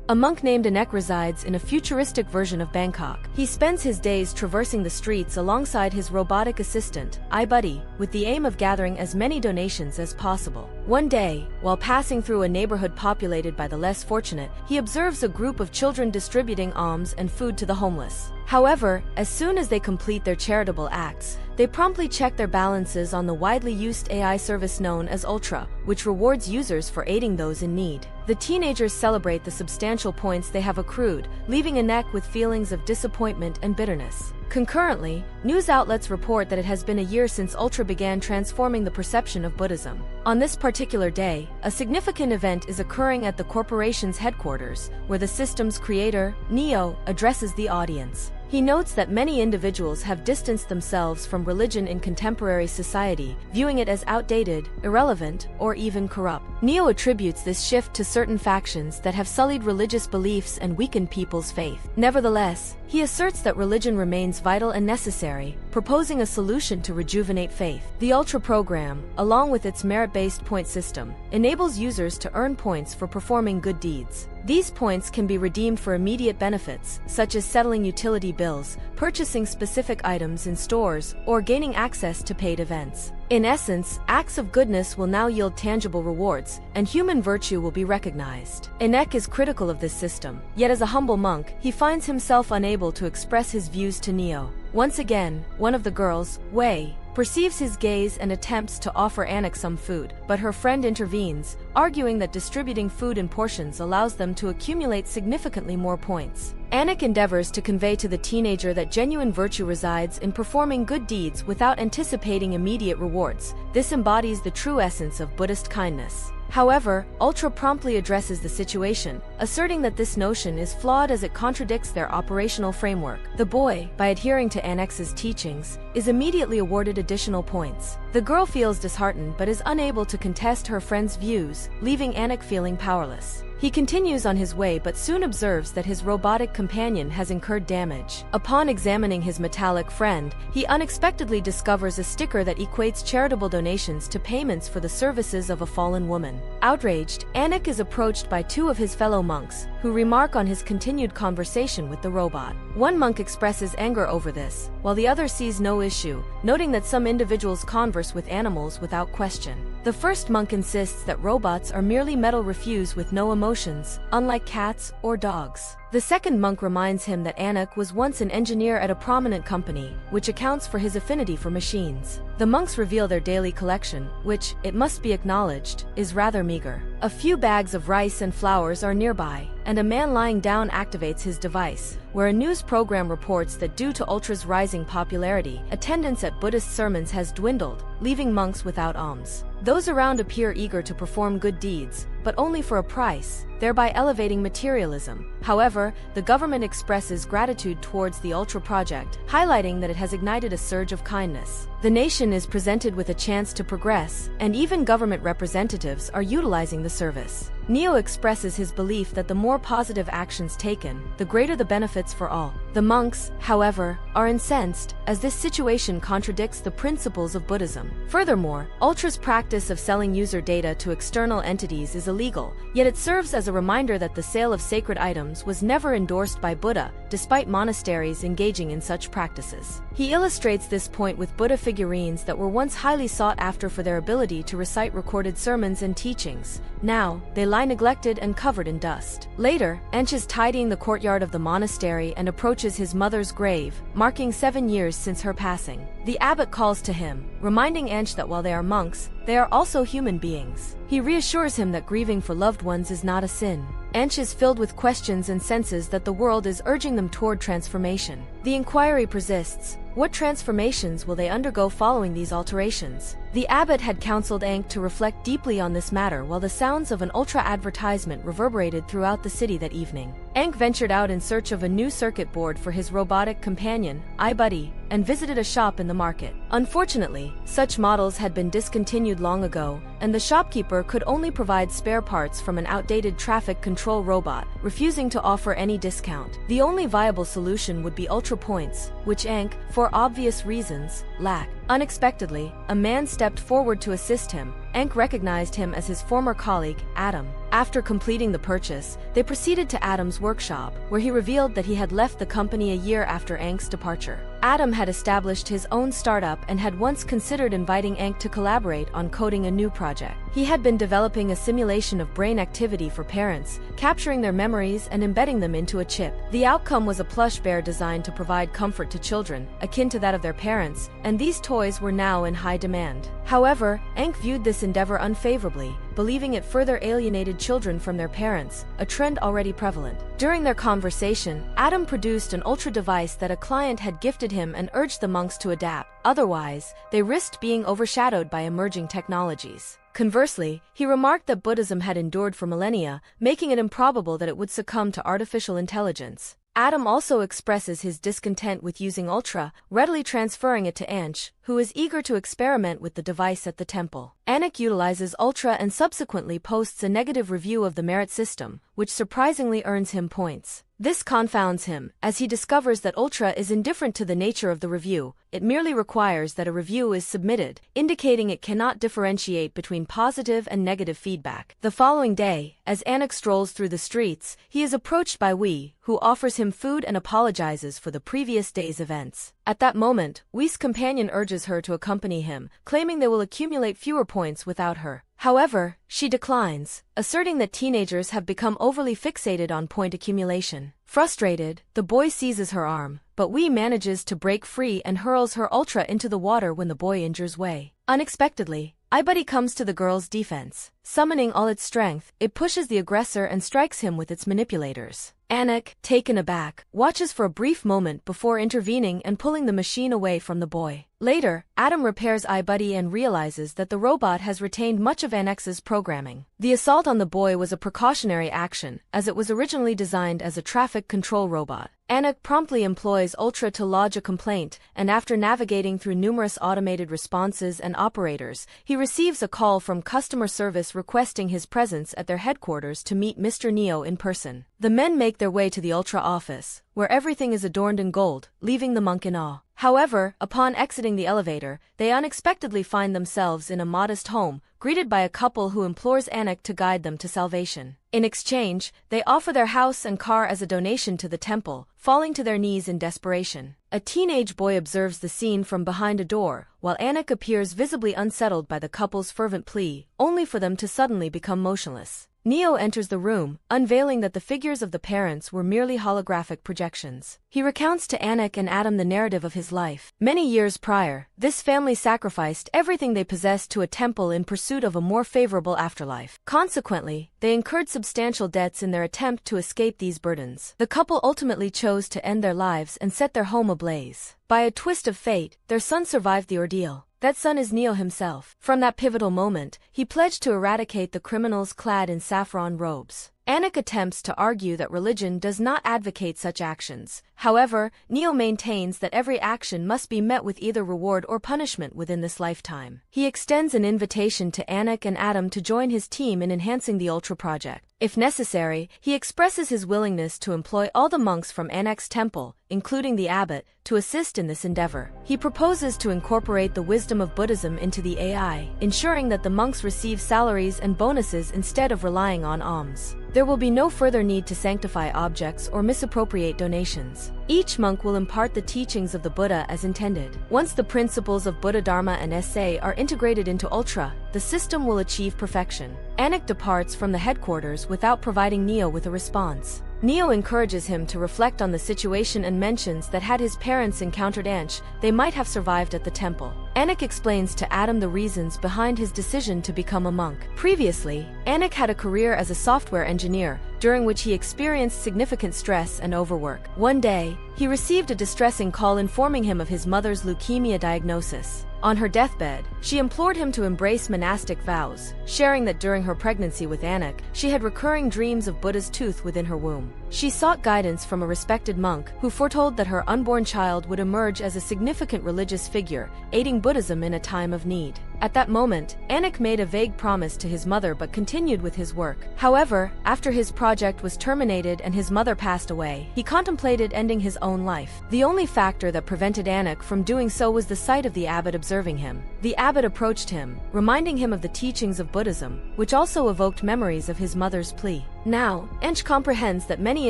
A monk named Anek resides in a futuristic version of Bangkok. He spends his days traversing the streets alongside his robotic assistant, iBuddy, with the aim of gathering as many donations as possible. One day, while passing through a neighborhood populated by the less fortunate, he observes a group of children distributing alms and food to the homeless. However, as soon as they complete their charitable acts, they promptly check their balances on the widely used AI service known as Ultra, which rewards users for aiding those in need. The teenagers celebrate the substantial points they have accrued, leaving Anek with feelings of disappointment and bitterness. Concurrently, news outlets report that it has been a year since Ultra began transforming the perception of Buddhism. On this particular day, a significant event is occurring at the corporation's headquarters, where the system's creator, Neo, addresses the audience. He notes that many individuals have distanced themselves from religion in contemporary society, viewing it as outdated, irrelevant, or even corrupt. Neo attributes this shift to certain factions that have sullied religious beliefs and weakened people's faith. Nevertheless, he asserts that religion remains vital and necessary, proposing a solution to rejuvenate faith. The Ultra program, along with its merit-based point system, enables users to earn points for performing good deeds. These points can be redeemed for immediate benefits, such as settling utility bills, purchasing specific items in stores, or gaining access to paid events. In essence, acts of goodness will now yield tangible rewards, and human virtue will be recognized. Anek is critical of this system, yet as a humble monk, he finds himself unable to express his views to Neo. Once again, one of the girls, Wei, perceives his gaze and attempts to offer Anek some food, but her friend intervenes, arguing that distributing food in portions allows them to accumulate significantly more points. Anek endeavors to convey to the teenager that genuine virtue resides in performing good deeds without anticipating immediate rewards. This embodies the true essence of Buddhist kindness. However, Ultra promptly addresses the situation, asserting that this notion is flawed as it contradicts their operational framework. The boy, by adhering to Anek's teachings, is immediately awarded additional points. The girl feels disheartened but is unable to contest her friend's views, leaving Anek feeling powerless. He continues on his way but soon observes that his robotic companion has incurred damage. Upon examining his metallic friend, he unexpectedly discovers a sticker that equates charitable donations to payments for the services of a fallen woman. Outraged, Anek is approached by two of his fellow monks, who remark on his continued conversation with the robot. One monk expresses anger over this, while the other sees no issue, noting that some individuals converse with animals without question. The first monk insists that robots are merely metal refuse with no emotions, unlike cats or dogs. The second monk reminds him that Anek was once an engineer at a prominent company, which accounts for his affinity for machines. The monks reveal their daily collection, which, it must be acknowledged, is rather meager. A few bags of rice and flowers are nearby, and a man lying down activates his device, where a news program reports that due to Ultra's rising popularity, attendance at Buddhist sermons has dwindled, leaving monks without alms. Those around appear eager to perform good deeds, but only for a price, thereby elevating materialism. However, the government expresses gratitude towards the Ultra project, highlighting that it has ignited a surge of kindness. The nation is presented with a chance to progress, and even government representatives are utilizing the service. Neo expresses his belief that the more positive actions taken, the greater the benefits for all. The monks, however, are incensed, as this situation contradicts the principles of Buddhism. Furthermore, Ultra's practice of selling user data to external entities is illegal, yet it serves as a reminder that the sale of sacred items was never endorsed by Buddha, despite monasteries engaging in such practices. He illustrates this point with Buddha figurines that were once highly sought after for their ability to recite recorded sermons and teachings. Now, they lie neglected and covered in dust. Later, Ench is tidying the courtyard of the monastery and approaches his mother's grave, marking 7 years since her passing. The abbot calls to him, reminding Ench that while they are monks, they are also human beings. He reassures him that grieving for loved ones is not a sin. Ench is filled with questions and senses that the world is urging them toward transformation. The inquiry persists. What transformations will they undergo following these alterations? The abbot had counseled Ankh to reflect deeply on this matter while the sounds of an Ultra advertisement reverberated throughout the city that evening. Ankh ventured out in search of a new circuit board for his robotic companion, iBuddy, and visited a shop in the market. Unfortunately, such models had been discontinued long ago, and the shopkeeper could only provide spare parts from an outdated traffic control robot, refusing to offer any discount. The only viable solution would be Ultra points, which Ankh, for obvious reasons, lacked. Unexpectedly, a man stepped forward to assist him, Ankh recognized him as his former colleague, Adam. After completing the purchase, they proceeded to Adam's workshop, where he revealed that he had left the company a year after Ankh's departure. Adam had established his own startup and had once considered inviting Ankh to collaborate on coding a new project. He had been developing a simulation of brain activity for parents, capturing their memories and embedding them into a chip. The outcome was a plush bear designed to provide comfort to children, akin to that of their parents, and these toys were now in high demand. However, Ankh viewed this endeavor unfavorably, believing it further alienated children from their parents, a trend already prevalent. During their conversation, Adam produced an ultra device that a client had gifted him and urged the monks to adapt. Otherwise, they risked being overshadowed by emerging technologies. Conversely, he remarked that Buddhism had endured for millennia, making it improbable that it would succumb to artificial intelligence. Adam also expresses his discontent with using Ultra, readily transferring it to Anch, who is eager to experiment with the device at the temple. Anik utilizes Ultra and subsequently posts a negative review of the merit system, which surprisingly earns him points. This confounds him, as he discovers that Ultra is indifferent to the nature of the review. It merely requires that a review is submitted, indicating it cannot differentiate between positive and negative feedback. The following day, as Anik strolls through the streets, he is approached by Wee, who offers him food and apologizes for the previous day's events. At that moment, Wee's companion urges her to accompany him, claiming they will accumulate fewer points without her. However, she declines, asserting that teenagers have become overly fixated on point accumulation. Frustrated, the boy seizes her arm, but Wee manages to break free and hurls her Ultra into the water when the boy injures Wei. Unexpectedly, iBuddy comes to the girl's defense. Summoning all its strength, it pushes the aggressor and strikes him with its manipulators. Anik, taken aback, watches for a brief moment before intervening and pulling the machine away from the boy. Later, Adam repairs iBuddy and realizes that the robot has retained much of Anek's programming. The assault on the boy was a precautionary action, as it was originally designed as a traffic control robot. Anik promptly employs Ultra to lodge a complaint, and after navigating through numerous automated responses and operators, he receives a call from customer service requesting his presence at their headquarters to meet Mr. Neo in person. The men make their way to the Ultra office, where everything is adorned in gold, leaving the monk in awe. However, upon exiting the elevator, they unexpectedly find themselves in a modest home, greeted by a couple who implores Anik to guide them to salvation. In exchange, they offer their house and car as a donation to the temple, falling to their knees in desperation. A teenage boy observes the scene from behind a door, while Anik appears visibly unsettled by the couple's fervent plea, only for them to suddenly become motionless. Neo enters the room, unveiling that the figures of the parents were merely holographic projections. He recounts to Anik and Adam the narrative of his life. Many years prior, this family sacrificed everything they possessed to a temple in pursuit of a more favorable afterlife. Consequently, they incurred substantial debts in their attempt to escape these burdens. The couple ultimately chose to end their lives and set their home ablaze. By a twist of fate, their son survived the ordeal. That son is Neo himself. From that pivotal moment, he pledged to eradicate the criminals clad in saffron robes. Anik attempts to argue that religion does not advocate such actions. However, Neo maintains that every action must be met with either reward or punishment within this lifetime. He extends an invitation to Anik and Adam to join his team in enhancing the Ultra project. If necessary, he expresses his willingness to employ all the monks from Anek's temple, including the abbot, to assist in this endeavor. He proposes to incorporate the wisdom of Buddhism into the AI, ensuring that the monks receive salaries and bonuses instead of relying on alms. There will be no further need to sanctify objects or misappropriate donations. Each monk will impart the teachings of the Buddha as intended. Once the principles of Buddha Dharma and SA are integrated into Ultra, the system will achieve perfection. Anik departs from the headquarters without providing Neo with a response. Neo encourages him to reflect on the situation and mentions that had his parents encountered Anch, they might have survived at the temple. Anik explains to Adam the reasons behind his decision to become a monk. Previously, Anik had a career as a software engineer, during which he experienced significant stress and overwork. One day, he received a distressing call informing him of his mother's leukemia diagnosis. On her deathbed, she implored him to embrace monastic vows, sharing that during her pregnancy with Anik, she had recurring dreams of Buddha's tooth within her womb. She sought guidance from a respected monk, who foretold that her unborn child would emerge as a significant religious figure, aiding Buddhism in a time of need. At that moment, Anik made a vague promise to his mother but continued with his work. However, after his project was terminated and his mother passed away, he contemplated ending his own life. The only factor that prevented Anik from doing so was the sight of the abbot observing him. The abbot approached him, reminding him of the teachings of Buddhism, which also evoked memories of his mother's plea. Now, Ench comprehends that many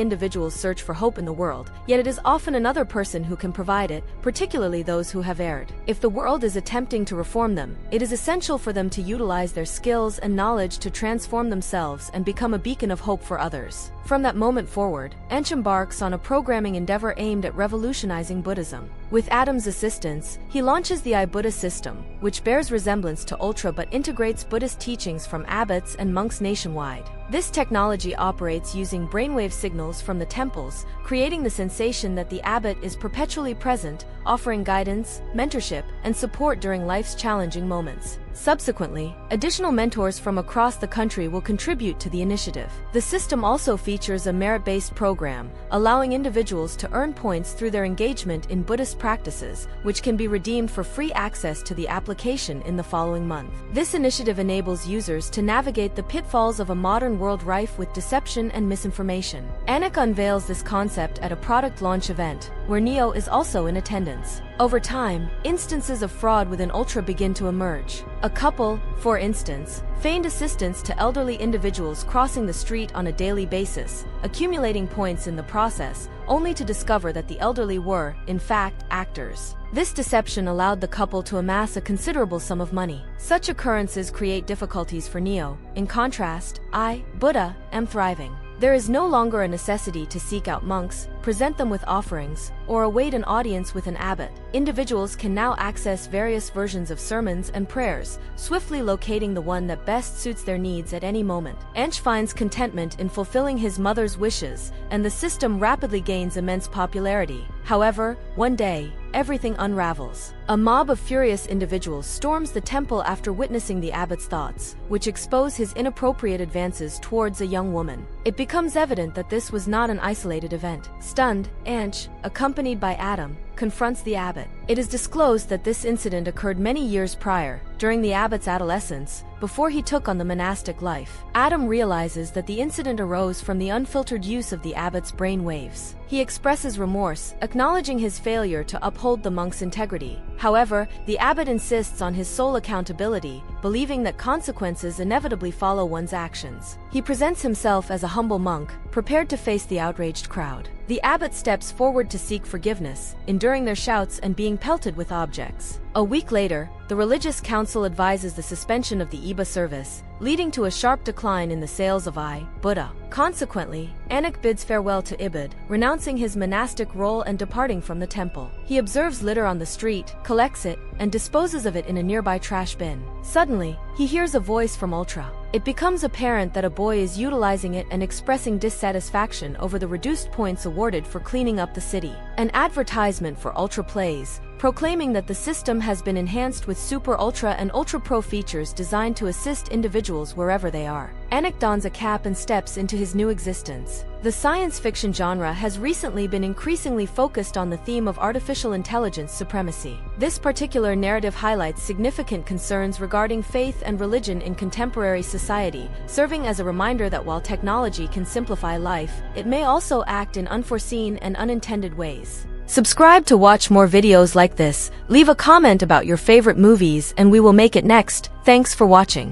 individuals search for hope in the world, yet it is often another person who can provide it, particularly those who have erred. If the world is attempting to reform them, it is essential for them to utilize their skills and knowledge to transform themselves and become a beacon of hope for others. From that moment forward, Ench embarks on a programming endeavor aimed at revolutionizing Buddhism. With Adam's assistance, he launches the I-Buddha system, which bears resemblance to Ultra but integrates Buddhist teachings from abbots and monks nationwide. This technology operates using brainwave signals from the temples, creating the sensation that the abbot is perpetually present, offering guidance, mentorship, and support during life's challenging moments. Subsequently, additional mentors from across the country will contribute to the initiative. The system also features a merit-based program, allowing individuals to earn points through their engagement in Buddhist practices, which can be redeemed for free access to the application in the following month. This initiative enables users to navigate the pitfalls of a modern world rife with deception and misinformation. Anik unveils this concept at a product launch event, where Neo is also in attendance. Over time, instances of fraud within Ultra begin to emerge. A couple, for instance, feigned assistance to elderly individuals crossing the street on a daily basis, accumulating points in the process, only to discover that the elderly were, in fact, actors. This deception allowed the couple to amass a considerable sum of money. Such occurrences create difficulties for Neo. In contrast, I, Buddha, am thriving. There is no longer a necessity to seek out monks, present them with offerings, or await an audience with an abbot. Individuals can now access various versions of sermons and prayers, swiftly locating the one that best suits their needs at any moment. Ench finds contentment in fulfilling his mother's wishes, and the system rapidly gains immense popularity. However, one day, everything unravels. A mob of furious individuals storms the temple after witnessing the abbot's thoughts, which expose his inappropriate advances towards a young woman. It becomes evident that this was not an isolated event. Stunned, Ench, accompanied by Adam, confronts the abbot. It is disclosed that this incident occurred many years prior, during the abbot's adolescence, before he took on the monastic life. Adam realizes that the incident arose from the unfiltered use of the abbot's brain waves. He expresses remorse, acknowledging his failure to uphold the monk's integrity. However, the abbot insists on his sole accountability, believing that consequences inevitably follow one's actions. He presents himself as a humble monk, prepared to face the outraged crowd. The abbot steps forward to seek forgiveness, enduring their shouts and being pelted with objects. A week later, the religious council advises the suspension of the Iba service, leading to a sharp decline in the sales of I, Buddha. Consequently, Anik bids farewell to Ibid, renouncing his monastic role and departing from the temple. He observes litter on the street, collects it, and disposes of it in a nearby trash bin. Suddenly, he hears a voice from Ultra. It becomes apparent that a boy is utilizing it and expressing dissatisfaction over the reduced points awarded for cleaning up the city. An advertisement for Ultra plays, proclaiming that the system has been enhanced with Super Ultra and Ultra Pro features designed to assist individuals wherever they are. Anik dons a cap and steps into his new existence. The science fiction genre has recently been increasingly focused on the theme of artificial intelligence supremacy. This particular narrative highlights significant concerns regarding faith and religion in contemporary society, serving as a reminder that while technology can simplify life, it may also act in unforeseen and unintended ways. Subscribe to watch more videos like this, leave a comment about your favorite movies, and we will make it next. Thanks for watching.